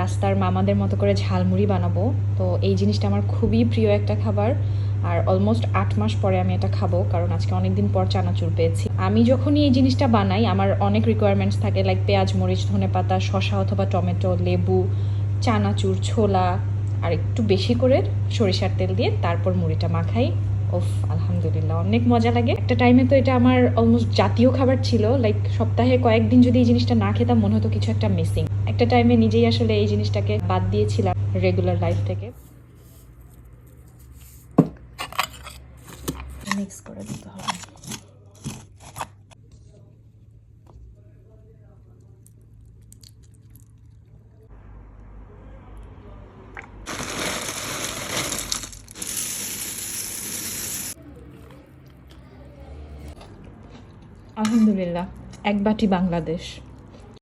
রাস্তার মামাদের মতো করে ঝালমুড়ি বানাবো। তো এই জিনিসটা আমার খুবই প্রিয় একটা খাবার, আর অলমোস্ট 8 মাস পরে আমি এটা খাবো, কারণ আজকে অনেক দিন পর চানাচুর পেয়েছি। আমি যখনই এই জিনিসটা বানাই আমার অনেক রিকোয়ারমেন্টস থাকে, লাইক পেঁয়াজ, মরিচ, ধনেপাতা, শসা অথবা টমেটো, লেবু, চানাচুর, ছোলা, আর একটু বেশি করে সরিষার তেল দিয়ে তারপর মুড়িটা মাখাই। ওফ, আলহামদুলিল্লাহ, অনেক মজা লাগে। একটা টাইমে তো এটা আমার অলমোস্ট জাতীয় খাবার ছিল, লাইক সপ্তাহে কয়েকদিন যদি এই জিনিসটা না খেতাম মনে হতো কিছু একটা মিসিং। একটা টাইমে নিজেই আসলে এই জিনিসটাকে বাদ দিয়েছিলাম রেগুলার লাইফ থেকে। মিক্স করে দিতে হবে। আলহামদুলিল্লাহ, এক বাটি বাংলাদেশ।